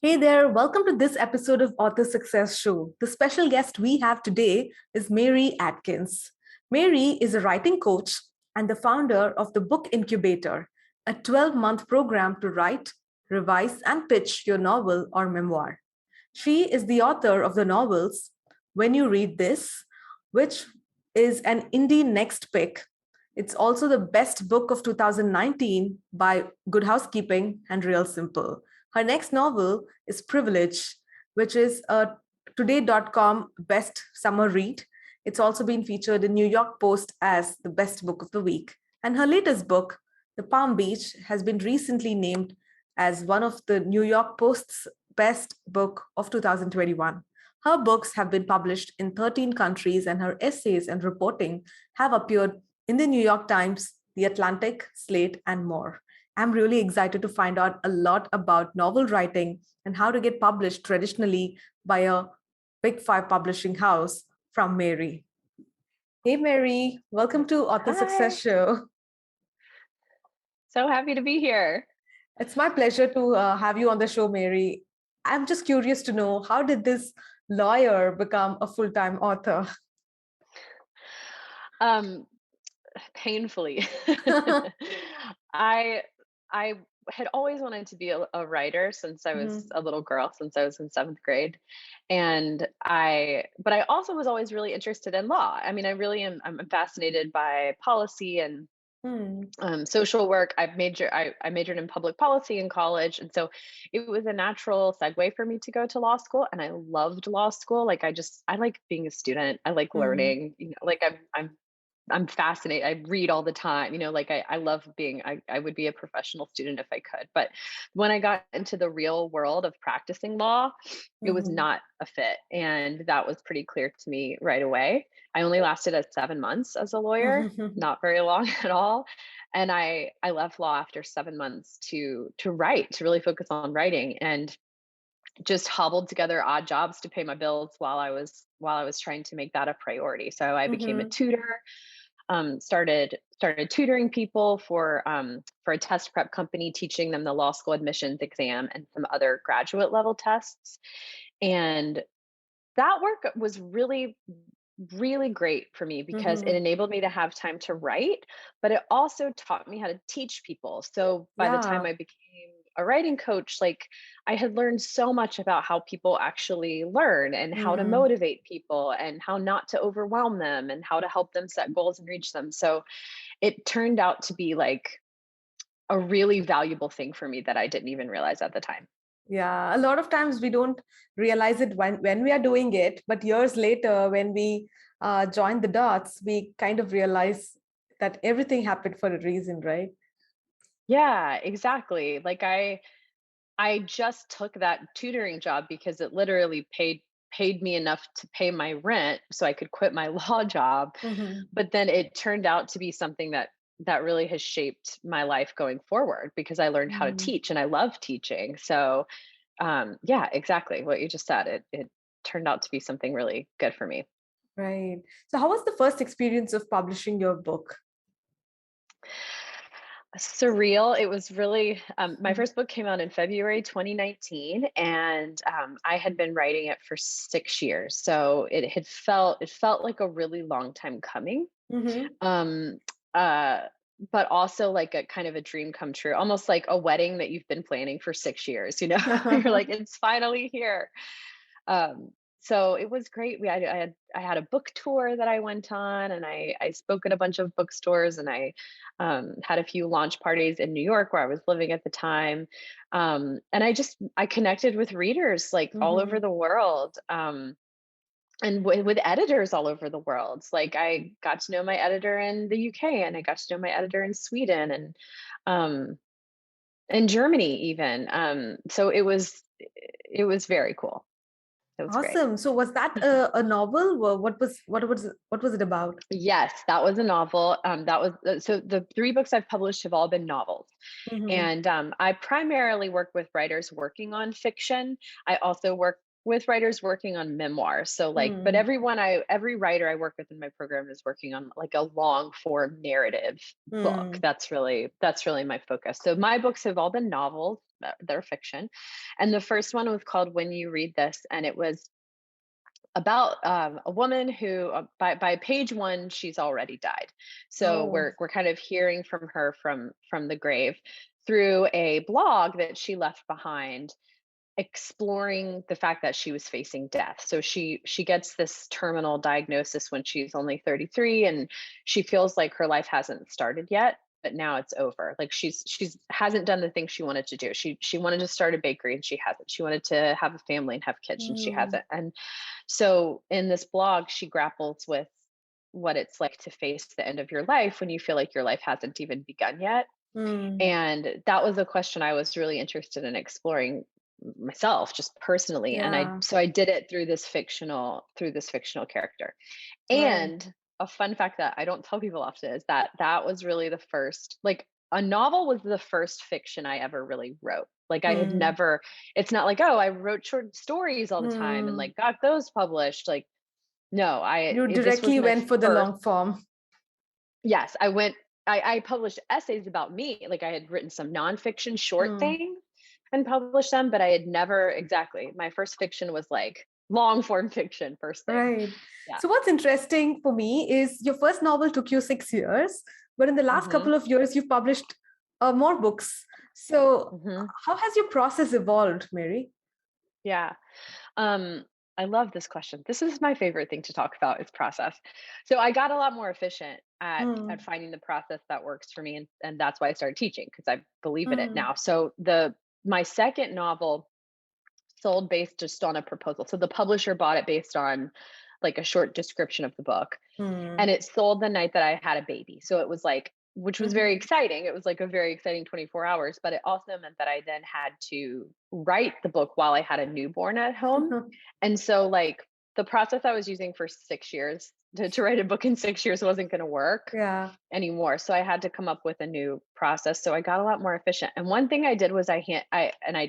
Hey there, welcome to this episode of Author Success Show. The special guest we have today is Mary Adkins. Mary is a writing coach and the founder of the Book Incubator, a 12-month program to write, revise, and pitch your novel or memoir. She is the author of the novels When You Read This, which is an indie next pick. It's also the best book of 2019 by Good Housekeeping and Real Simple. Her next novel is Privilege, which is a today.com best summer read. It's also been featured in New York Post as the best book of the week. And her latest book, The Palm Beach, has been recently named as one of the New York Post's best book of 2021. Her books have been published in 13 countries, and her essays and reporting have appeared in the New York Times, The Atlantic, Slate, and more. I'm really excited to find out a lot about novel writing and how to get published traditionally by a Big Five publishing house from Mary. Hey, Mary, welcome to Author Success Show. So happy to be here. It's my pleasure to have you on the show, Mary. I'm just curious to know, how did this lawyer become a full-time author? Painfully. I had always wanted to be a writer since I was a little girl, since I was in seventh grade. But I also was always really interested in law. I mean, I'm fascinated by policy and social work. I majored in public policy in college, and so it was a natural segue for me to go to law school. And I loved law school. I like being a student. I like learning. I'm fascinated. I read all the time. I love being. I would be a professional student if I could. But when I got into the real world of practicing law, it was not a fit, and that was pretty clear to me right away. I only lasted 7 months as a lawyer, not very long at all. And I left law after 7 months to write, to really focus on writing, and just hobbled together odd jobs to pay my bills while I was trying to make that a priority. So I became a tutor, started tutoring people for a test prep company, teaching them the law school admissions exam and some other graduate level tests. And that work was really, really great for me because it enabled me to have time to write, but it also taught me how to teach people. So by the time Yeah. I became a writing coach, I had learned so much about how people actually learn and how to motivate people and how not to overwhelm them and how to help them set goals and reach them. So it turned out to be like a really valuable thing for me that I didn't even realize at the time. Yeah, a lot of times we don't realize it when we are doing it, but years later, when we join the dots, we kind of realize that everything happened for a reason, right? Yeah, exactly. I just took that tutoring job because it literally paid me enough to pay my rent so I could quit my law job. Hmm. But then it turned out to be something that really has shaped my life going forward because I learned how to Mm. teach and I love teaching. So yeah, exactly what you just said. It turned out to be something really good for me. Right. So, how was the first experience of publishing your book? Surreal. It was really my Mm. first book came out in February 2019, and I had been writing it for 6 years. So it felt like a really long time coming. Mm-hmm. Um, uh, but also like a kind of a dream come true, almost like a wedding that you've been planning for 6 years. You're like, it's finally here. So it was great. I had a book tour that I went on, and I spoke at a bunch of bookstores, and I had a few launch parties in New York where I was living at the time, and I connected with readers like all over Mm-hmm. the world. And with editors all over the world. Like I got to know my editor in the UK, and I got to know my editor in Sweden um, and Germany even. So it was very cool. It was great. Awesome. So, was that a novel? What was it about? Yes, that was a novel. That was so the three books I've published have all been novels. Mm-hmm. And I primarily work with writers working on fiction. I also work with writers working on memoirs. So but Mm. every writer I work with in my program is working on like a long form narrative book. Mm. That's really my focus. So my books have all been novels. they're fiction. And the first one was called When You Read This, and it was about a woman who by page one she's already died. So Oh. we're kind of hearing from her from the grave through a blog that she left behind, exploring the fact that she was facing death. So she gets this terminal diagnosis when she's only 33, and she feels like her life hasn't started yet, but now it's over. Like she's hasn't done the thing she wanted to do. She wanted to start a bakery and she hasn't. She wanted to have a family and have kids and she Mm. hasn't. And so in this blog she grapples with what it's like to face the end of your life when you feel like your life hasn't even begun yet. Mm. And that was a question I was really interested in exploring myself just personally. And Yeah. I did it through this fictional character. Right. And a fun fact that I don't tell people often is that that was really the first, like, a novel was the first fiction I ever really wrote. Like I had Mm. never, it's not like, oh, I wrote short stories all the time and Mm. like got those published. Like, no, You this was directly my went for the first. long form. Yes, I published essays about me. Like I had written some nonfiction short Mm. things and published them, but I had never exactly. My first fiction was like long form fiction, first thing. Right. Yeah. So what's interesting for me is your first novel took you 6 years, but in the last Hmm. couple of years, you've published more books. So Hmm. how has your process evolved, Mary? Yeah. Um, I love this question. This is my favorite thing to talk about is process. So I got a lot more efficient at Mm. finding the process that works for me, and that's why I started teaching because I believe in it Mm. now. So the my second novel sold based just on a proposal. So the publisher bought it based on like a short description of the book, Mm. and it sold the night that I had a baby. So it was like, which was very Mhm. exciting. It was like a very exciting 24 hours, but it also meant that I then had to write the book while I had a newborn at home. And so, like, the process I was using for 6 years to write a book in 6 years wasn't going to work Yeah. anymore. So I had to come up with a new process. So I got a lot more efficient. And one thing I did was I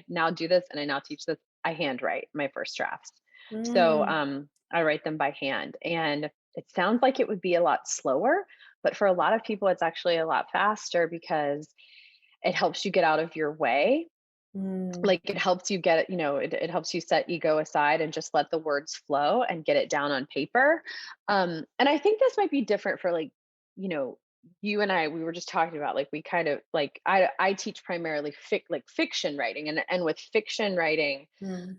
now do this and I now teach this. I handwrite my first drafts. So Mm. I write them by hand, and it sounds like it would be a lot slower, but for a lot of people, it's actually a lot faster because it helps you get out of your way. Mm. Like it helps you get, it helps you set ego aside and just let the words flow and get it down on paper. And I think this might be different for like, you know, you and I, we were just talking about like, we kind of like, I teach primarily like fiction writing, and with fiction writing, Mm.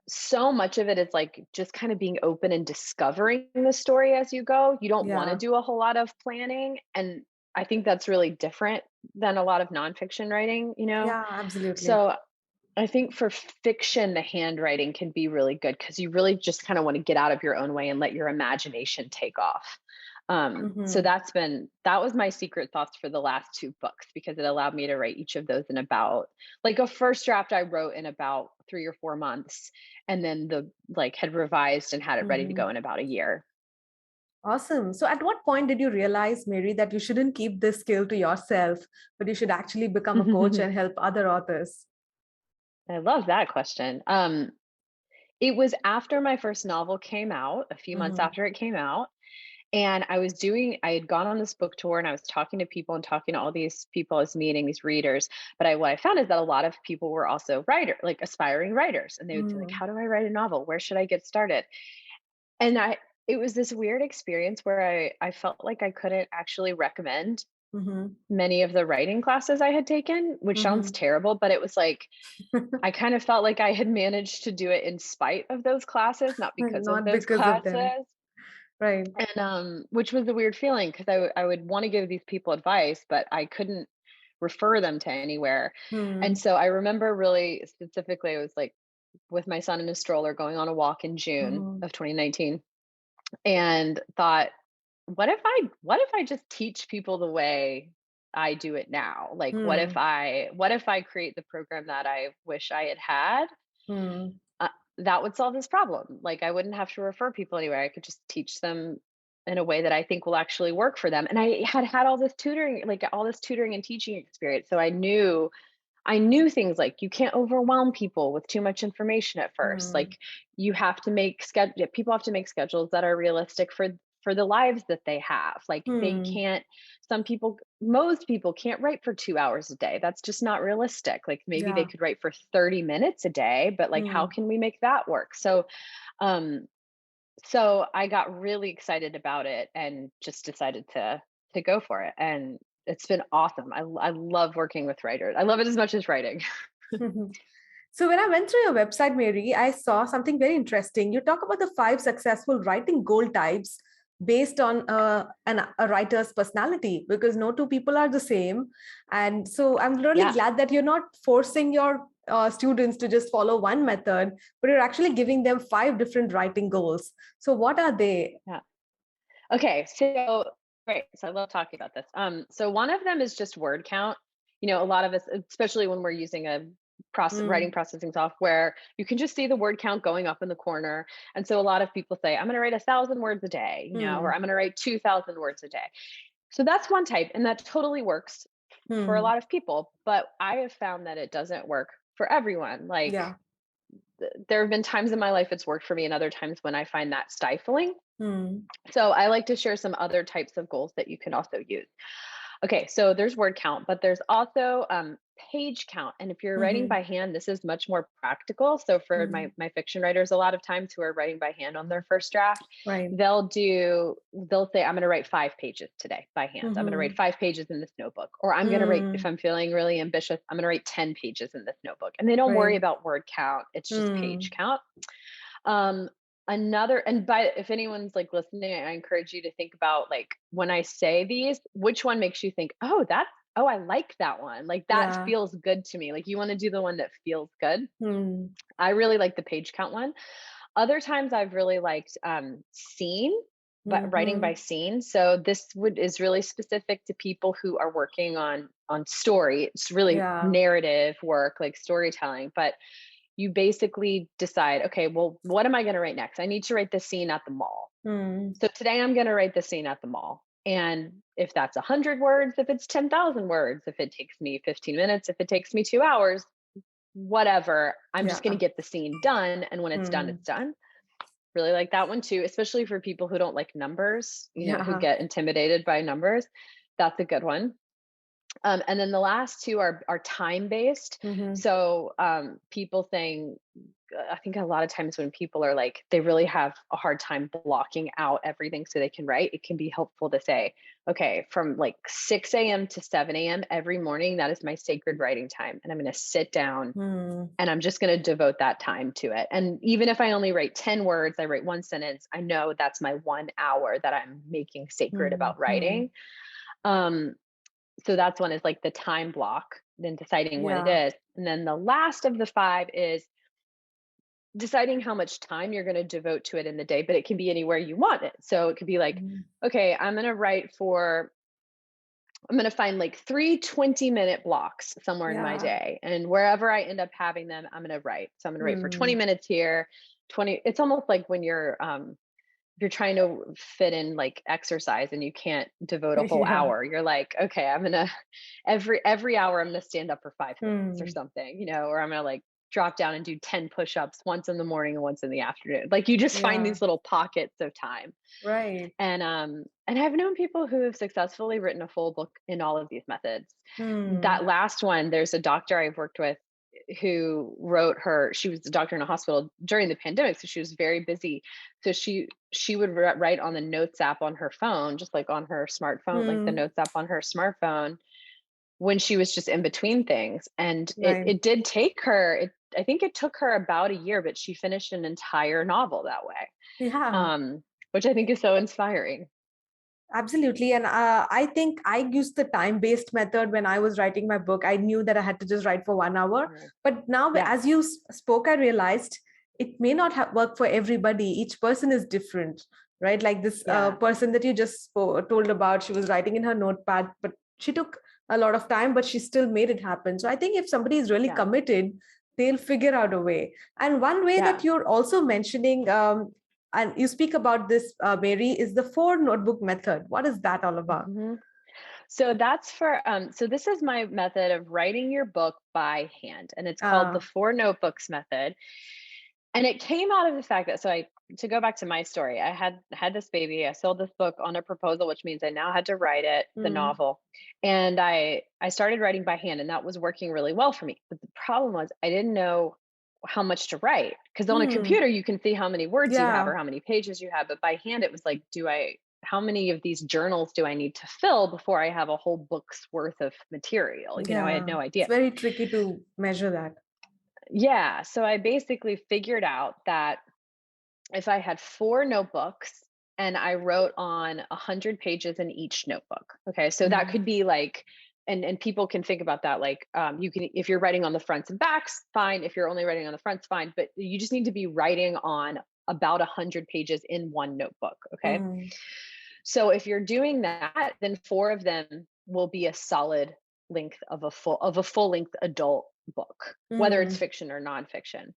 so much of it is like just kind of being open and discovering the story as you go. You don't want to Yeah. do a whole lot of planning. And I think that's really different than a lot of nonfiction writing, you know? Yeah, absolutely. So I think for fiction, the handwriting can be really good because you really just kind of want to get out of your own way and let your imagination take off. So Mhm. that was my secret thoughts for the last two books because it allowed me to write each of those in about, like, a first draft I wrote in about 3 or 4 months, and then the like had revised and had it ready to Mhm. go in about a year. Awesome. So, at what point did you realize, Mary, that you shouldn't keep this skill to yourself, but you should actually become a coach and help other authors? I love that question. It was after my first novel came out, a few months Mhm. after it came out. And I had gone on this book tour and I was talking to people and talking to all these people I was meeting, these readers. But what I found is that a lot of people were also like aspiring writers. And they would be like, Mm. how do I write a novel? Where should I get started? And it was this weird experience where I felt like I couldn't actually recommend Mhm. many of the writing classes I had taken, which sounds Mhm. terrible, but it was like, I kind of felt like I had managed to do it in spite of those classes, not because of Not those because of them. classes. Right. And which was a weird feeling because I would want to give these people advice, but I couldn't refer them to anywhere. And Hmm. so I remember really specifically, it was like with my son in a stroller going on a walk in June Mhm. of 2019, and thought, what if I just teach people the way I do it now? Like Hmm. what if I create the program that I wish I had had? Hmm. uh, that would solve this problem. Like I wouldn't have to refer people anywhere. I could just teach them in a way that I think will actually work for them. And I had had all this tutoring, like all this tutoring and teaching experience. So I knew things like you can't overwhelm people with too much information at first. Hmm. Like you have to make people have to make schedules that are realistic for for the lives that they have. Like they Hmm. can't, most people can't write for 2 hours a day. That's just not realistic. Like maybe they Yeah. could write for 30 minutes a day, but like how Hmm. can we make that work? Um, so I got really excited about it and just decided to go for it. And it's been awesome. I love working with writers. I love it as much as writing. So when I went through your website, Mary, I saw something very interesting. You talk about the 5 successful writing goal types based on a writer's personality, because no two people are the same. And so I'm really Yeah. glad that you're not forcing your students to just follow one method, but you're actually giving them 5 different writing goals. So what are they? Yeah. Okay, so great. So I love talking about this. So one of them is just word count. You know, a lot of us, especially when we're using a writing Mm, processing software, you can just see the word count going up in the corner. And so a lot of people say, I'm going to write 1,000 words a day, you know, or mm, I'm going to write 2,000 words a day. So that's one type, and that totally works for a mm. lot of people. But I have found that it doesn't work for everyone. Like Yeah. there have been times in my life it's worked for me, and other times when I find that stifling. Mm, So I like to share some other types of goals that you can also use. Okay, so there's word count, but there's also page count. And if you're writing mhm, by hand, this is much more practical. So for mm. my fiction writers, a lot of times who are writing by hand on their first draft, Right. they'll say, I'm going to write 5 pages today by hand. I'm going to write Mhm, 5 pages in this notebook, or I'm going to write, if mm. I'm feeling really ambitious, I'm going to write 10 pages in this notebook. And they don't worry Right. about word count. It's just page Mm. count. Um, another, and by if anyone's like listening, I encourage you to think about, like, when I say these, which one makes you think, oh, I like that one. Like that Yeah. feels good to me. Like you want to do the one that feels good. Mm. I really like the page count one. Other times I've really liked scene, but writing by Mhm. scene. So this would is really specific to people who are working on story. It's really Yeah. narrative work, like storytelling, but you basically decide, okay, well, what am I going to write next? I need to write the scene at the mall. Mm. So today I'm going to write the scene at the mall. And if that's 100 words, if it's 10,000 words, if it takes me 15 minutes, if it takes me 2 hours, whatever, I'm just going to Yeah. get the scene done. And when it's done, Mm. it's done. Really like that one too, especially for people who don't like numbers, you know, who Yeah. get intimidated by numbers. That's a good one. And then the last two are time based. Mhm. So people saying, I think a lot of times when people are like, they really have a hard time blocking out everything so they can write, it can be helpful to say, okay, from like 6 a.m. to 7 a.m. every morning, that is my sacred writing time. And I'm going to sit down Mm. and I'm just going to devote that time to it. And even if I only write 10 words, I write one sentence, I know that's my 1 hour that I'm making sacred Mm. about Mm. writing. Um, so that's one, is like the time block, then deciding when it Yeah. is. And then the last of the 5 is deciding how much time you're going to devote to it in the day, but it can be anywhere you want it. So it could be like, Mm. okay, I'm going to find like 3 20-minute blocks somewhere in my Yeah. day. And wherever I end up having them, I'm going to write. So I'm going to write for 20 Mm. minutes here, 20. It's almost like when you're trying to fit in like exercise and you can't devote a whole Yeah. hour. You're like, okay, I'm gonna every hour I'm gonna stand up for 5 minutes or Mm. something, you know, or I'm gonna like drop down and do 10 push-ups, once in the morning and once in the afternoon. Like you just find Yeah. these little pockets of time. Right. And I've known people who have successfully written a full book in all of these methods. Mm. That last one, there's a doctor I've worked with who wrote her, she was a doctor in a hospital during the pandemic, so she was very busy. So she would write on the notes app on her phone, just like on her smartphone, like the Mm. notes app on her smartphone, when she was just in between things. And it Right. it did take her, I think it took her about a year, but she finished an entire novel that way. Yeah. Which I think is so inspiring. Absolutely. And I think I used the time based method when I was writing my book. I knew that I had to just write for 1 hour. Right. But now, Yeah. as you spoke, I realized it may not work for everybody. Each person is different, right? Like this Yeah. person that you just told about, she was writing in her notepad, but she took a lot of time, but she still made it happen. So I think if somebody is really Yeah. committed, they'll figure out a way. And one way Yeah. that you're also mentioning, and you speak about this, Mary, is the 4 notebook method. What is that all about? hmm So that's for so this is my method of writing your book by hand, and it's called the Uh, 4 notebooks method. And it came out of the fact that, to go back to my story, I had this baby. I sold this book on a proposal, which means I now had to write it, the Mm, novel. And I started writing by hand, and that was working really well for me. But the problem was I didn't know how much to write, because on a mm, computer you can see how many words you have yeah, or how many pages you have, but by hand it was like, how many of these journals do I need to fill before I have a whole book's worth of material? I had yeah. no It's idea. very tricky to measure that. Yeah, so I basically figured out that if I had 4 notebooks and I wrote on 100 pages in each notebook. Okay, so that Mm, could be like, and people can think about that like, you can, if you're writing on the fronts and backs, fine. If you're only writing on the fronts, fine. But you just need to be writing on about 100 pages in one notebook. Okay, mm, so if you're doing that, then 4 of them will be a solid length of a full length adult book, whether it's mm, fiction or nonfiction.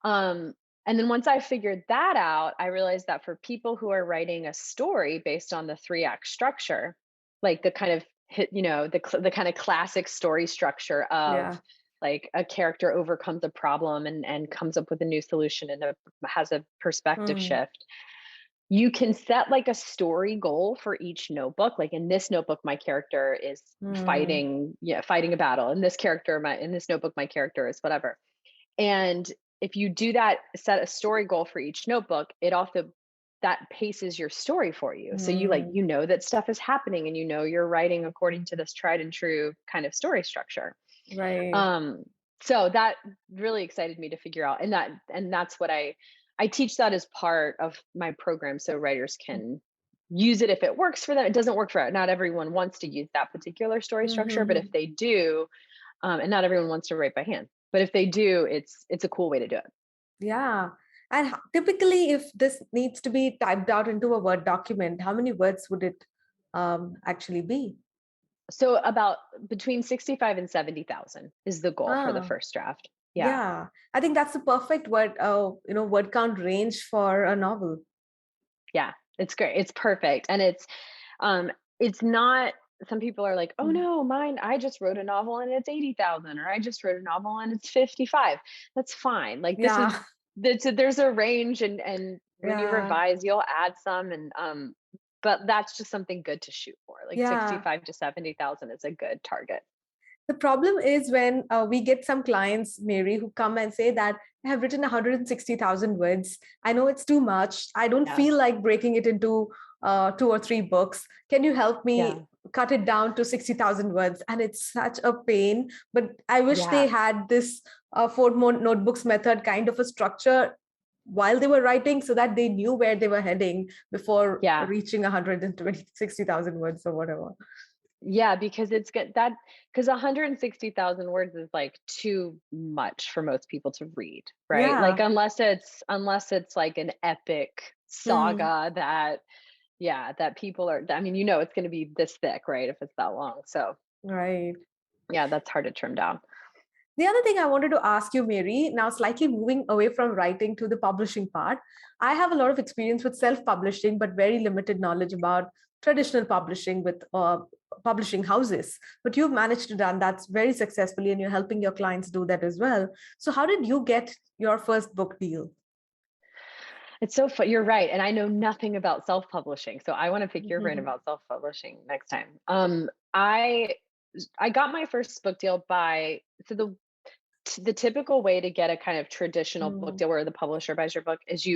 Um, and then once I figured that out, I realized that for people who are writing a story based on the 3-act structure, like the kind of the kind of classic story structure of yeah. like a character overcomes a problem and comes up with a new solution and has a perspective Mm, shift. You can set like a story goal for each notebook. Like in this notebook, my character is mm, fighting a battle. In this notebook, my character is whatever. And if you do that, set a story goal for each notebook, it also that paces your story for you. So mm, that stuff is happening, and you're writing according to this tried and true kind of story structure. right. Um, so that really excited me to figure out, and that's what I teach that as part of my program, so writers can use it if it works for them. It doesn't work for not everyone wants to use that particular story structure, but if Mm-hmm. they do, and not everyone wants to write by hand, but if they do, it's a cool way to do it. Yeah. And typically, if this needs to be typed out into a Word document, how many words would it actually be? So about between 65 and 70,000 is the goal for the Ah, first draft. Yeah. yeah. I think that's the perfect word count range for a novel. Yeah. It's great. It's perfect. And um it's not, some people are like, "Oh Mm. no, I just wrote a novel and it's 80,000, or I just wrote a novel and it's 55." That's fine. Like Yeah. there's a range, and when you Yeah. revise, you'll add some, and but that's just something good to shoot for. Like Yeah. 65 to 70,000 is a good target. The problem is when we get some clients, Mary, who come and say that I have written 160,000 words. I know it's too much. I don't Yeah. feel like breaking it into 2 or 3 books. Can you help me Yeah. cut it down to 60,000 words? And it's such a pain. But I wish they Yeah. had this notebooks method kind of a structure while they were writing so that they knew where they were heading before Yeah. reaching 160,000 words or whatever. Yeah, because it's good that because 160,000 words is like too much for most people to read, right? Like Yeah. unless it's like an epic Hmm. saga that, yeah, that people are, I mean, it's going to be this thick, right? If it's that long. So, Right. yeah, that's hard to trim down. The other thing I wanted to ask you, Mary, now slightly moving away from writing to the publishing part, I have a lot of experience with self publishing, but very limited knowledge about traditional publishing with publishing houses. But you've managed to done that very successfully, and you're helping your clients do that as well. So, how did you get your first book deal? It's so fun. You're right. And I know nothing about self-publishing. So I want to pick your brain Mhm. about self-publishing next time. I got my first book deal by, so the typical way to get a kind of traditional book Mm, deal where the publisher buys your book is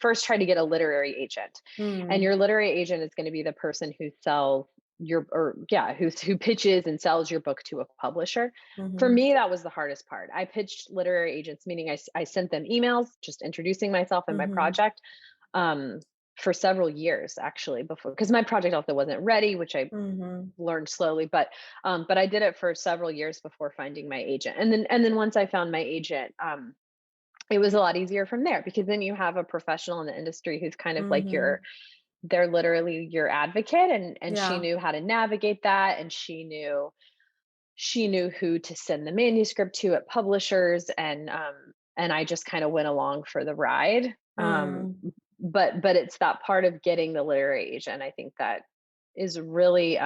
first try to get a literary agent, and mm, your literary agent is going to be the person who sells who pitches and sells your book to a publisher. For mhm, me, that was the hardest part. I pitched literary agents, meaning I sent them emails just introducing myself and my mhm, project, um, for several years actually, before, because my project also wasn't ready, which I mhm, learned slowly, but I did it for several years before finding my agent. And then once I found my agent, it was a lot easier from there, because then you have a professional in the industry who's kind of like mhm. they're literally your advocate, and she Yeah. knew how to navigate that, and she knew who to send the manuscript to at publishers, and I just kind of went along for the ride. Mm, But it's that part of getting the literary agent, I think, that is really,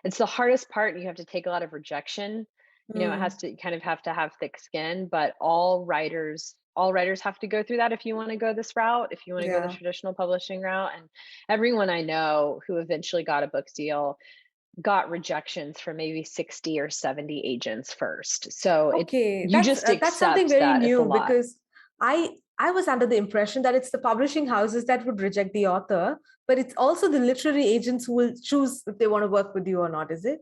it's the hardest part. You have to take a lot of rejection. It mm, has to, you kind of have to have thick skin, but all writers all writers have to go through that if you want to go this route, if you want to go the Yeah. traditional publishing route. And everyone I know who eventually got a book deal got rejections from maybe 60 or 70 agents first. So Okay, you just that's something accept very that it's a new lot. because I was under the impression that it's the publishing houses that would reject the author, but it's also the literary agents who will choose if they want to work with you or not, is it?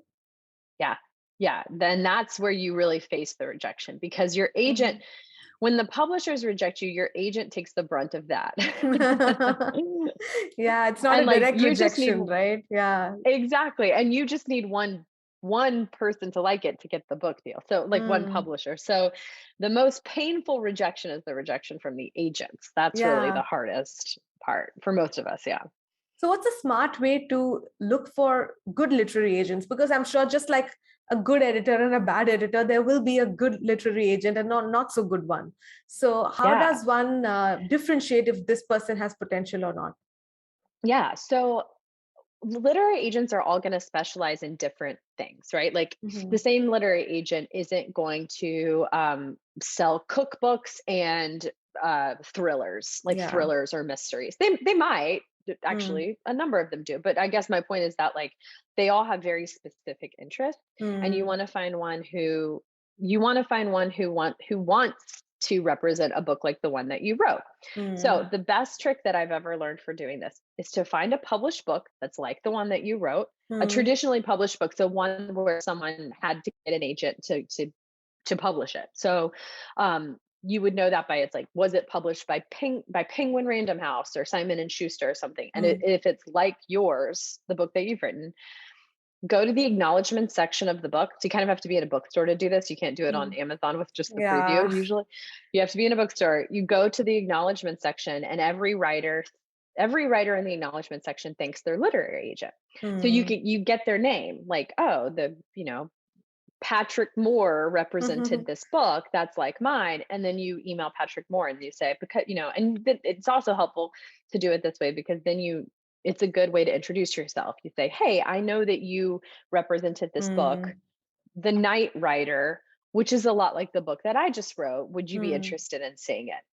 Yeah. Yeah. Then that's where you really face the rejection, because your agent, Mhm. when the publishers reject you, your agent takes the brunt of that. Yeah, it's not And a like direct you just need, rejection, right? Yeah. exactly. And you just need one person to like it to get the book deal. So like one Mm, publisher. So the most painful rejection is the rejection from the agents. That's really the yeah. hardest part for most of us. Yeah. So, what's a smart way to look for good literary agents? Because I'm sure, just like a good editor and a bad editor, there will be a good literary agent and not so good one. So, how Yeah. does one differentiate if this person has potential or not? Yeah. So literary agents are all going to specialize in different things, right? Like the Mhm. same literary agent isn't going to sell cookbooks and thrillers, like Yeah. thrillers or mysteries. They might Mm, actually, a number of them do, but I guess my point is that like they all have very specific interests, and mm, you want to find one who wants to represent a book like the one that you wrote. So, mm, the best trick that I've ever learned for doing this is to find a published book that's like the one that you wrote, a mm, traditionally published book, so one where someone had to get an agent to publish it. So, you would know that by, it's like, was it published by Penguin Random House or Simon and Schuster or something? And mm, if it's like yours, the book that you've written, go to the acknowledgement section of the book. So you kind of have to be in a bookstore to do this. You can't do it on mm. Amazon with just the preview Yeah. usually. You have to be in a bookstore. You go to the acknowledgement section, and every writer in the acknowledgement section thanks their literary agent. So Mm. you get their name, like, oh, Patrick Moore represented this book that's like mine. And then you email Patrick Moore and you say, because, and it's also helpful to do it this way, because then it's a good way to introduce yourself. You say, hey, I know that you represented this book, Mm, The Night Writer, which is a lot like the book that I just wrote. Would you be mm. interested in seeing it?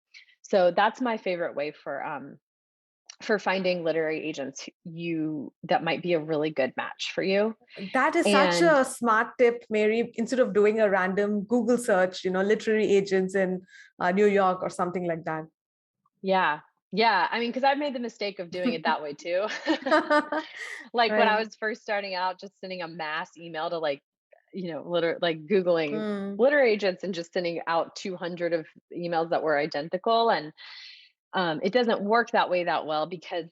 So that's my favorite way for finding literary agents that might be a really good match for you. That is such And a smart tip, Mary. Instead of doing a random Google search, literary agents in New York or something like that. yeah. Yeah. I mean, because I've made the mistake of doing it that way too. Like when I Right. was first starting out, just sending a mass email to like Googling Mm, literary agents and just sending out 200 of emails that were identical. And it doesn't work that way that well, because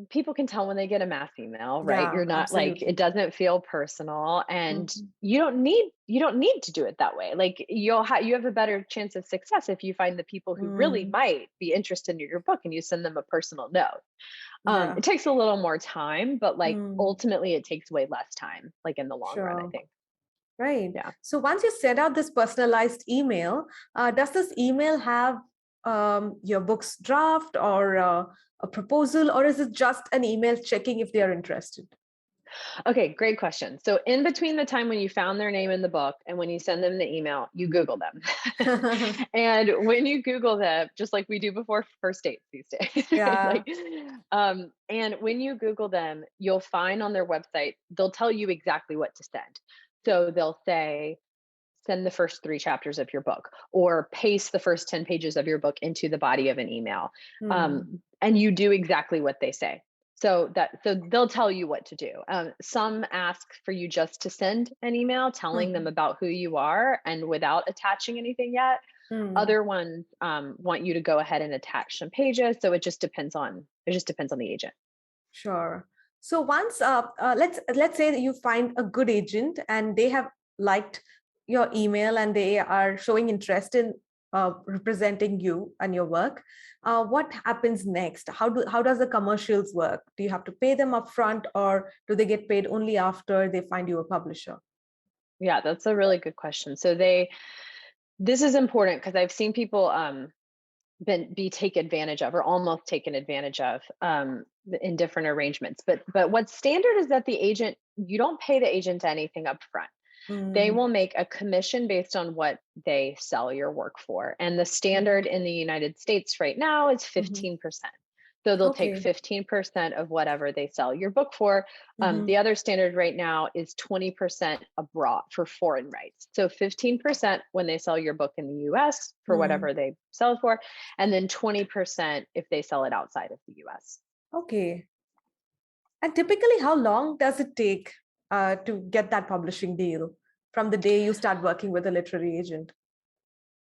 people can tell when they get a mass email, right? yeah, You're not like, it absolutely. doesn't feel personal, and Mhm. you don't need to do it that way. Like you have a better chance of success if you find the people who really Mm, might be interested in your book and you send them a personal note. yeah. It takes a little more time, but like Mm, ultimately it takes way less time, like in the long run, I sure. think. Right. Yeah. So once you send out this personalized email, does this email have your book's draft or a proposal, or is it just an email checking if they are interested? Okay, great question. So in between the time when you found their name in the book and when you send them the email, you Google them. And when you Google them, just like we do before first dates these days, Yeah. and when you Google them, you'll find on their website, they'll tell you exactly what to send. So they'll say, send the first 3 chapters of your book, or paste the first 10 pages of your book into the body of an email. Hmm. And you do exactly what they say. So they'll tell you what to do. Some ask for you just to send an email telling them Hmm. about who you are and without attaching anything yet. Hmm. Other ones want you to go ahead and attach some pages. So it just depends on the agent. Sure. So once, let's say that you find a good agent and they have liked your email and they are showing interest in representing you and your work. What happens next? How does the commercials work? Do you have to pay them upfront, or do they get paid only after they find you a publisher? Yeah, that's a really good question. This is important because I've seen people been be taken advantage of, or almost taken advantage of, in different arrangements. But what's standard is that you don't pay the agent anything up front. They Mm. will make a commission based on what they sell your work for. And the standard in the United States right now is Mhm. 15%. So they'll take Okay. 15% of whatever they sell your book for. Mhm. The other standard right now is 20% abroad for foreign rights. So 15% when they sell your book in the US for Mm. whatever they sell it for, and then 20% if they sell it outside of the US. Okay. And typically, how long does it take to get that publishing deal from the day you start working with a literary agent?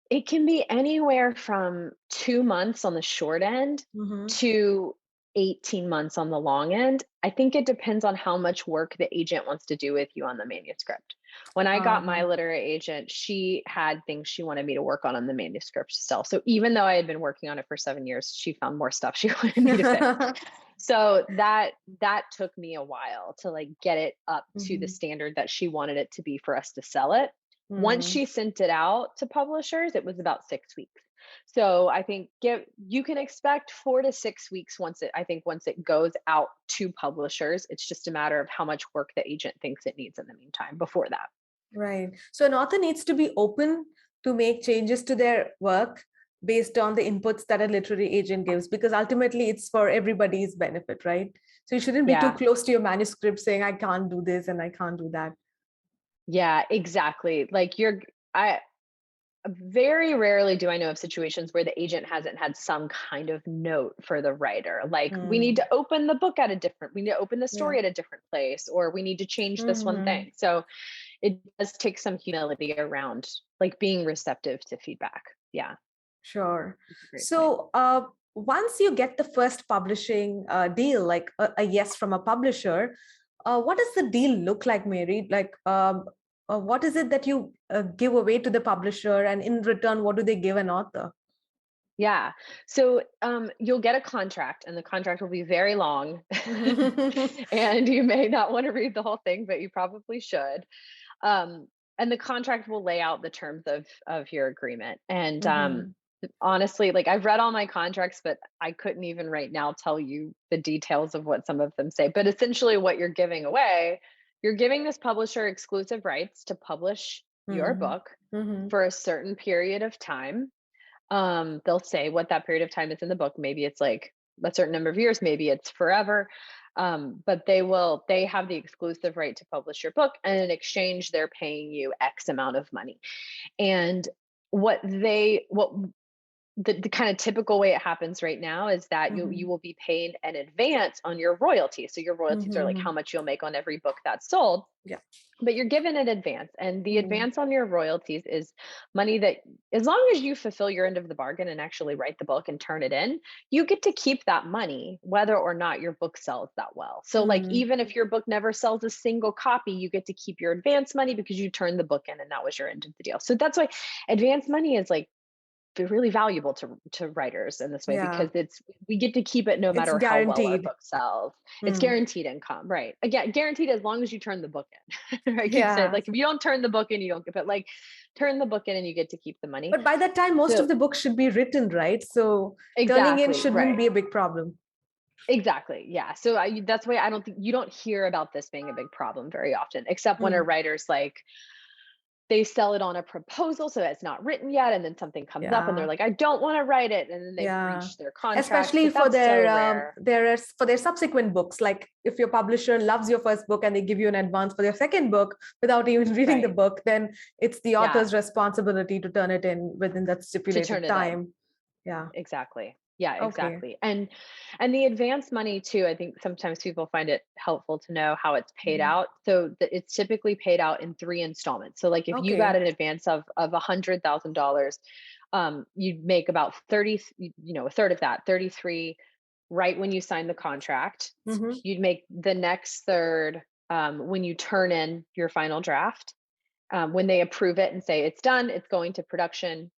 It can be anywhere from 2 months on the short end Mm-hmm. to 18 months on the long end. I think it depends on how much work the agent wants to do with you on the manuscript. When I got my Uh-huh. literary agent, she had things she wanted me to work on the manuscript still. So even though I had been working on it for 7 years, she found more stuff she wanted me to fix. So that took me a while to like get it up to the Mhm. standard that she wanted it to be for us to sell it. Once Mm. she sent it out to publishers, it was about 6 weeks. So I think you can expect 4 to 6 weeks once it goes out to publishers. It's just a matter of how much work the agent thinks it needs in the meantime before that. Right. So an author needs to be open to make changes to their work based on the inputs that a literary agent gives, because ultimately it's for everybody's benefit, right? So you shouldn't be too Yeah. close to your manuscript saying, I can't do this and I can't do that. Yeah, exactly. Like I very rarely do I know of situations where the agent hasn't had some kind of note for the writer. Like, we need Mm. to open the book we need to open the Yeah. story at a different place, or we need to change this one Hmm. thing. So it does take some humility around like being receptive to feedback. Yeah, Sure. that's a great point. So once you get the first publishing deal, like a yes from a publisher, what does the deal look like, Mary? Like, what is it that you give away to the publisher, and in return, what do they give an author? Yeah. So you'll get a contract, and the contract will be very long. And you may not want to read the whole thing, but you probably should. Um, and the contract will lay out the terms of your agreement. And Mhm. honestly, like, I've read all my contracts, but I couldn't even right now tell you the details of what some of them say. But essentially, what you're giving away, you're giving this publisher exclusive rights to publish your Mhm. book Mhm. for a certain period of time. They'll say what that period of time is in the book. Maybe it's like a certain number of years, maybe it's forever. But they have the exclusive right to publish your book, and in exchange, they're paying you X amount of money. And what the kind of typical way it happens right now is that you Mhm. will be paid an advance on your royalties. So your royalties are like how Mhm. much you'll make on every book that's sold, Yeah. but you're given an advance, and the Mm. advance on your royalties is money that, as long as you fulfill your end of the bargain and actually write the book and turn it in, you get to keep that money whether or not your book sells that well. So like, Mm. even if your book never sells a single copy, you get to keep your advance money because you turned the book in and that was your end of the deal. So that's why advance money is like really valuable to writers in this way, because Yeah. we get to keep it no It's matter how well our guaranteed. book sells. It's Mm. guaranteed income, right? Again, guaranteed as long as you turn the book in. I keep saying, Yeah. like, if you don't turn the book in, you don't get, but like, turn the book in and you get to keep the money. But by that time, most So of the book should be written, right? So turning in exactly, shouldn't right. be a big problem. Exactly. Yeah. So that's why I don't think you don't hear about this being a big problem very often, except when a Mm. writer's like, they sell it on a proposal, so it's not written yet, and then something comes up and they're Yeah. like, I don't want to write it, and then they Yeah. breach their contract, Especially but for that's so rare. for their subsequent books. Like if your publisher loves your first book and they give you an advance for their second book without even reading the Right. book, then it's the Yeah. author's responsibility to turn it in within that To turn stipulated it in. time. Yeah. Exactly. Yeah, Okay. exactly. And the advance money too, I think sometimes people find it helpful to know how it's paid Mhm. out. So it's typically paid out in 3 installments. So like, if you got Okay. an advance of $100,000, you'd make about 30, a third of that, 33, right when you sign the contract. Hmm. You'd make the next third when you turn in your final draft. When they approve it and say it's done, it's going to production,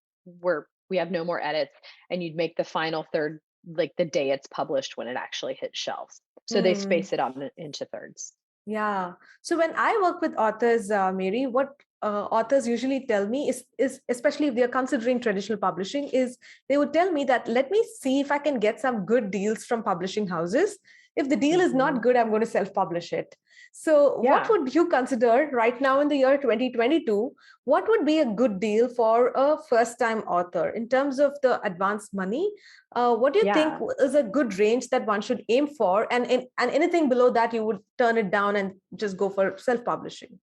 we have no more edits, and you'd make the final third like the day it's published, when it actually hits shelves. So they Hmm. space it out into thirds. Yeah. So when I work with authors, Mary, what authors usually tell me is especially if they're considering traditional publishing, is they would tell me that let me see if I can get some good deals from publishing houses. If the deal is not good, I'm going to self-publish it. So what Yeah. would you consider right now in the year 2022? What would be a good deal for a first-time author in terms of the advance money? What do you think Yeah. is a good range that one should aim for? And anything below that, you would turn it down and just go for self-publishing?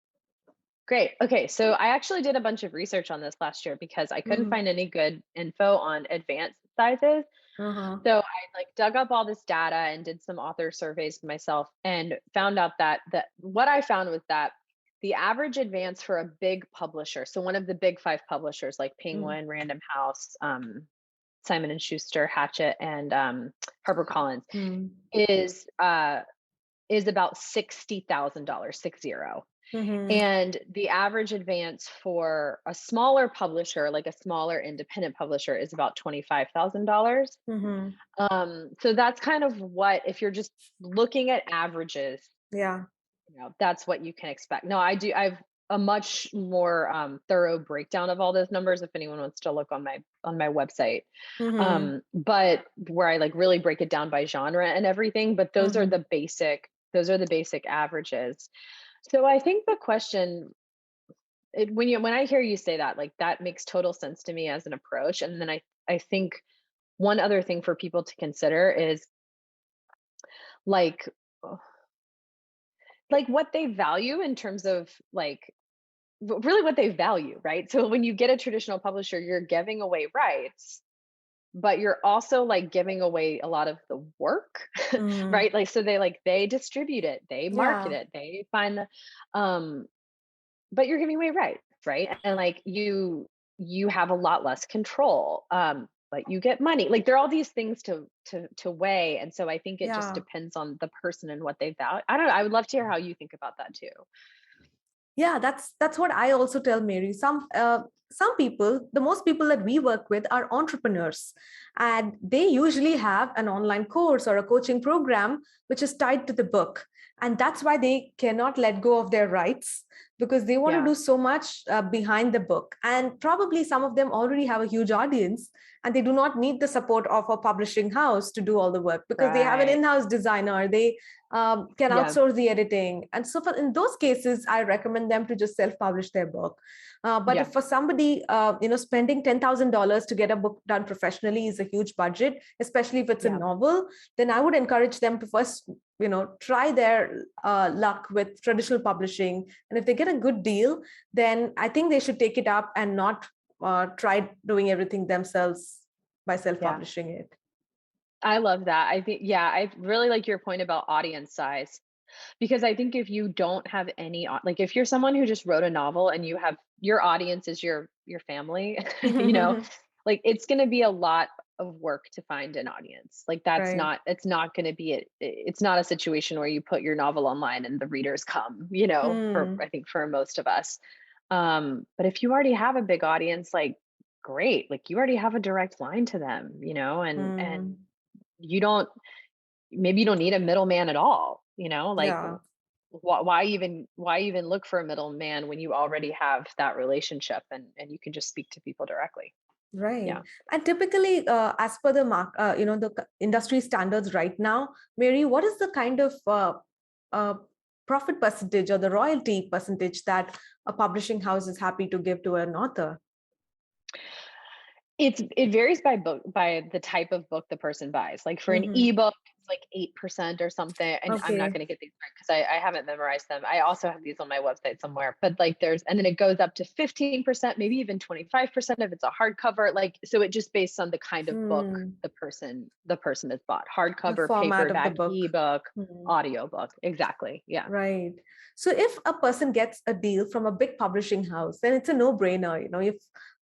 Great. Okay. So I actually did a bunch of research on this last year because I couldn't find any good info on advanced sizes. Uh-huh. So I like dug up all this data and did some author surveys myself and found out that what I found was that the average advance for a big publisher, so one of the big five publishers like Mm. Penguin, Random House, Simon and Schuster, Hachette, and HarperCollins, Mm. is about $60,000, 60. Mm-hmm. And the average advance for a smaller publisher, like a smaller independent publisher, is about $25,000. Mm-hmm. So that's kind of what, if you're just looking at averages, Yeah. that's what you can expect. No, I've a much more thorough breakdown of all those numbers if anyone wants to look on my website. Mm-hmm. But where I like really break it down by genre and everything, but Mm-hmm. those are the basic averages. So I think the question, when I hear you say that, like that makes total sense to me as an approach. And then I think one other thing for people to consider is like what they value in terms of like really what they value, right? So when you get a traditional publisher, you're giving away rights, but you're also like giving away a lot of the work, Mm. right? Like so they distribute it, they market Yeah. it, they find the um but you're giving away rights, right? And like you have a lot less control. But you get money. Like there are all these things to weigh. And so I think it just Yeah. depends on the person and what they value. I don't know. I would love to hear how you think about that too. Yeah, that's what I also tell Mary. Some people, the most people that we work with are entrepreneurs, and they usually have an online course or a coaching program which is tied to the book, and that's why they cannot let go of their rights, because they want to Yeah. do so much behind the book. And probably some of them already have a huge audience, and they do not need the support of a publishing house to do all the work, because they have an Right. in-house designer. They can Yeah. outsource the editing. And so in those cases, I recommend them to just self-publish their book. But Yeah. if for somebody, spending $10,000 to get a book done professionally is a huge budget, especially if it's a Yeah. novel, then I would encourage them to first, try their luck with traditional publishing. And if they get a good deal, then I think they should take it up and not try doing everything themselves by Yeah. self-publishing it. I love that. I think, yeah, I really like your point about audience size because I think if you don't have any, like if you're someone who just wrote a novel and you have your audience is your family, like it's going to be a lot of work to find an audience. Like Right. it's not going to be, it's not a situation where you put your novel online and the readers come, Hmm. I think for most of us. But if you already have a big audience, like great, like you already have a direct line to them, and Hmm. you don't maybe you don't need a middleman at all, like Yeah. why even look for a middleman when you already have that relationship and you can just speak to people directly. Right. Yeah. And typically, as per the industry standards right now, Mary, what is the kind of uh, profit percentage or the royalty percentage that a publishing house is happy to give to an author? It varies by book, by the type of book the person buys. Like for an Hmm. ebook, it's like 8% or something. And I'm not Okay. going to get these right because I haven't memorized them. I also have these on my website somewhere. But like and then it goes up to 15%, maybe even 25% if it's a hardcover. Like so it just based on the kind of book Hmm. the person has bought. The Hardcover, format of the paperback, book. ebook, Hmm. audiobook. Exactly. Yeah. Right. So if a person gets a deal from a big publishing house, then it's a no-brainer. If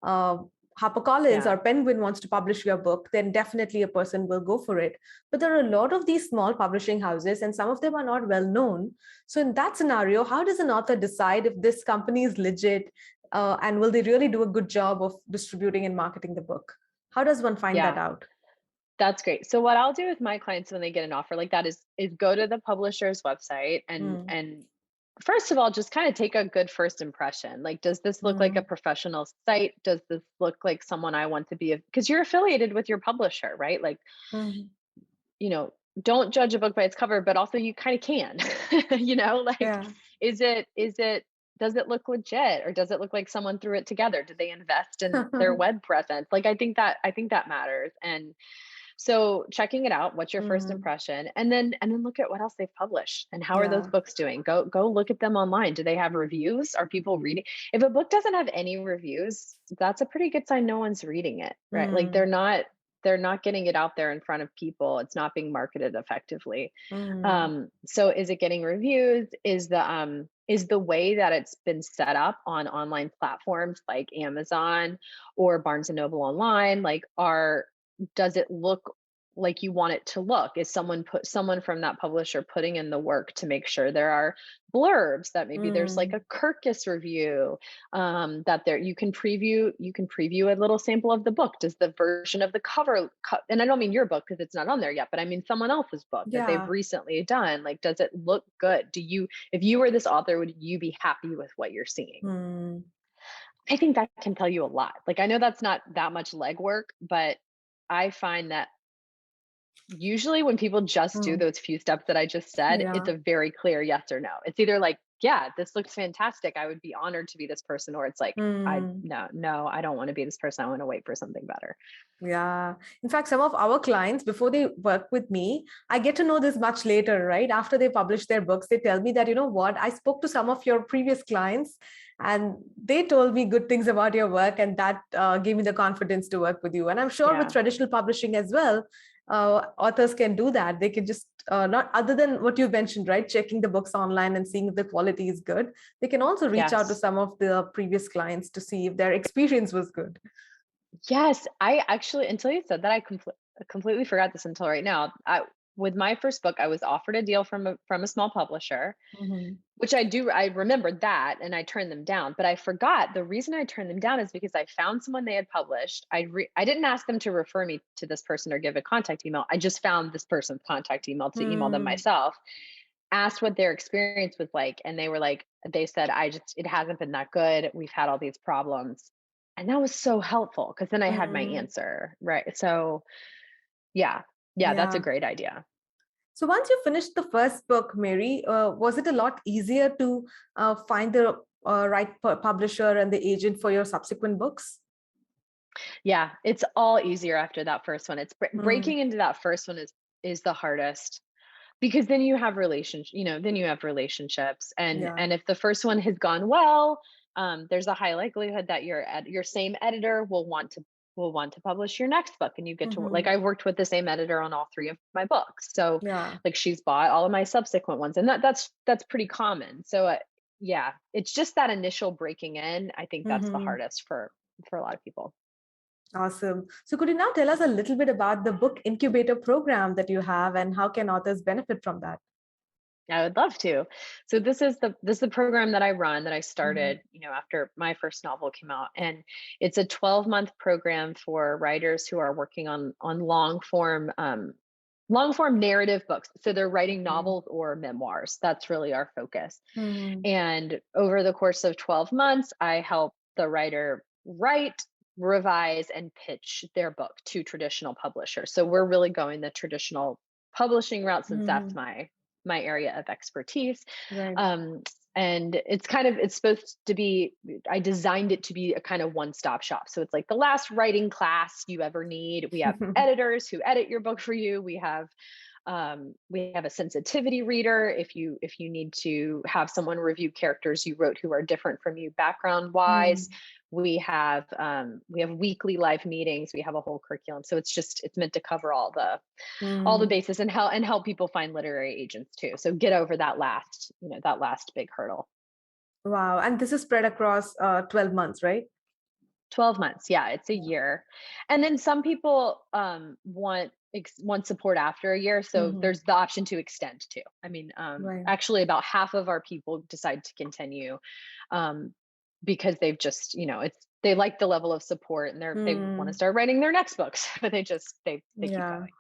uh, HarperCollins Yeah. or Penguin wants to publish your book, then definitely a person will go for it. But there are a lot of these small publishing houses, and some of them are not well known. So in that scenario, how does an author decide if this company is legit, and will they really do a good job of distributing and marketing the book? How does one find that Yeah. out? That's great. So what I'll do with my clients when they get an offer like that is go to the publisher's website Mm, and first of all just kind of take a good first impression. Like does this look like a mm, professional site? Does this look like someone I want to be because you're affiliated with your publisher, right? Like mm, you know don't judge a book by its cover, but also you kind of can, like, Yeah. is it, does it look legit, or does it look like someone threw it together? Did they invest in their web presence? Like, I think that matters. And so checking it out, what's your first Mm, impression? And then look at what else they've published and how are those yeah. books doing? Go look at them online. Do they have reviews? Are people reading? If a book doesn't have any reviews, that's a pretty good sign no one's reading it, right? Like, Mm, they're not getting it out there in front of people. It's not being marketed effectively. mm, So is it getting reviews? Is the way that it's been set up on online platforms like Amazon or Barnes and Noble online, like, are does it look like you want it to look? Is someone from that publisher putting in the work to make sure there are blurbs, that maybe there's like mm, a Kirkus review, that there you can preview a little sample of the book. Does the version of the and I don't mean your book because it's not on there yet, but I mean someone else's book that they've yeah. recently done. Like, does it look good? If you were this author, would you be happy with what you're seeing? Mm, I think that can tell you a lot. Like, I know that's not that much legwork, but I find that usually when people just do mm, those few steps that I just said, it's yeah. a very clear yes or no. It's either like, yeah, this looks fantastic, I would be honored to be this person, or it's like, I Mm. no, no, I don't want to be this person. I want to wait for something better. Yeah. In fact, some of our clients, before they work with me, I get to know this much later, right? After they publish their books, they tell me that, you know what, I spoke to some of your previous clients and they told me good things about your work. And that gave me the confidence to work with you. And I'm sure with Yeah. traditional publishing as well, authors can do that. They can just, not other than what you mentioned, right? Checking the books online and seeing if the quality is good. They can also reach out to Yes. some of the previous clients to see if their experience was good. Yes, I actually, until you said that, completely forgot this until right now. With my first book, I was offered a deal from a small publisher, Mhm. which I remembered that, and I turned them down. But I forgot the reason I turned them down is because I found someone they had published. I didn't ask them to refer me to this person or give a contact email. I just found this person's contact email to email them Mm. myself. Asked what their experience was like, and they said, it hasn't been that good. We've had all these problems. And that was so helpful because then I had my Mm, answer, right? So, yeah. Yeah, that's a yeah. great idea. So once you finished the first book, Mary, was it a lot easier to find the right publisher and the agent for your subsequent books? Yeah, it's all easier after that first one. It's Mm, breaking into that first one is the hardest, because then you have relationships, yeah. and if the first one has gone well, there's a high likelihood that your same editor will want to publish your next book, and you get to, like, Hmm. I worked with the same editor on all three of my books, so, Yeah. like, she's bought all of my subsequent ones, and that's pretty common. So, yeah, it's just that initial breaking in. I think that's the Hmm. hardest for a lot of people. Awesome. So could you now tell us a little bit about the Book Incubator program that you have and how can authors benefit from that? I would love to. So this is the program that I run, that I Hmm. started, after my first novel came out, and it's a 12-month program for writers who are working on long form narrative books. So they're writing novels or memoirs. That's really our focus. Hmm. And over the course of 12 months, I help the writer write, revise, and pitch their book to traditional publishers. So we're really going the traditional publishing route, since that's Hmm. my area of expertise. Right. Um, and it's supposed to be, I designed it to be a kind of one-stop shop. So it's like the last writing class you ever need. We have editors who edit your book for you. We have a sensitivity reader if you need to have someone review characters you wrote who are different from you background wise. Hmm. We have weekly live meetings. We have a whole curriculum. So it's meant to cover all the Hmm. bases, and help people find literary agents too. So get over that last big hurdle. Wow. And this is spread across 12 months, right? 12 months. Yeah, it's a year. And then some people want support after a year, so Hmm. there's the option to extend too. I mean, Right. actually about half of our people decide to continue, um, because they've just, they like the level of support, and they want to Hmm. start writing their next books, but they keep Yeah. going.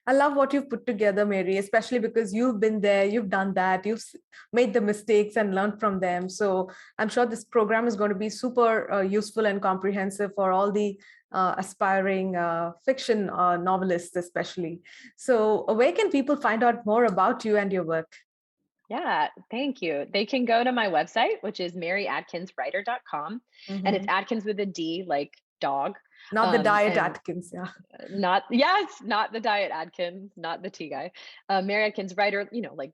I love what you've put together, Mary, especially because you've been there, you've done that, you've made the mistakes and learned from them. So I'm sure this program is going to be super useful and comprehensive for all the aspiring fiction novelists, especially. So where can people find out more about you and your work? Yeah, thank you. They can go to my website, which is maryadkinswriter.com. And it's Mhm. Atkins with a D, like dog. Not the diet And Atkins, yeah. not, yes, not the diet Adkins, not the tea guy. Mary Adkins writer, like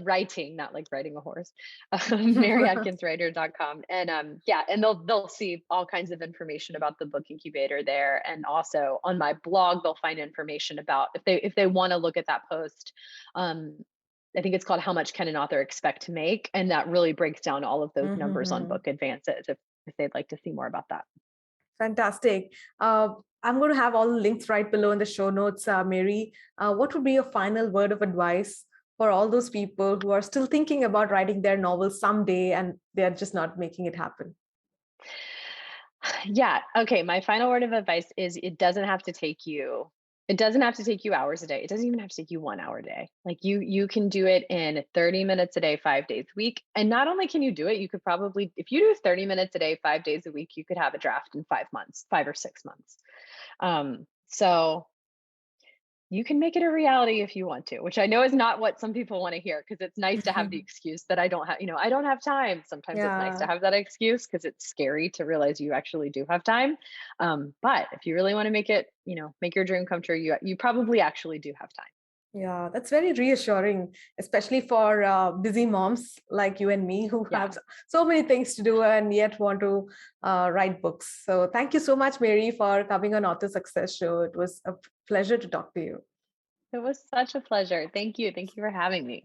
writing, not like riding a horse. Maryadkinswriter.com. And yeah, and they'll see all kinds of information about the book incubator there. And also on my blog, they'll find information about if they want to look at that post. Um, I think it's called How Much Can an Author Expect to Make? And that really breaks down all of those numbers on Mhm. book advances if they'd like to see more about that. Fantastic. I'm going to have all the links right below in the show notes, Mary. What would be your final word of advice for all those people who are still thinking about writing their novel someday and they're just not making it happen? Yeah. Okay. My final word of advice is it doesn't have to take you hours a day. It doesn't even have to take you 1 hour a day. Like you can do it in 30 minutes a day, 5 days a week. And not only can you do it, you could probably, if you do 30 minutes a day, 5 days a week, you could have a draft in 5 months, 5 or 6 months. So you can make it a reality if you want to, which I know is not what some people want to hear because it's nice to have the excuse that I don't have time. Sometimes it's nice to Yeah. have that excuse because it's scary to realize you actually do have time. But if you really want to make it, make your dream come true, you probably actually do have time. Yeah, that's very reassuring, especially for busy moms like you and me who Yeah, have so many things to do and yet want to write books. So thank you so much, Mary, for coming on Author Success Show. It was a pleasure to talk to you. it was such a pleasure. Thank you. Thank you for having me.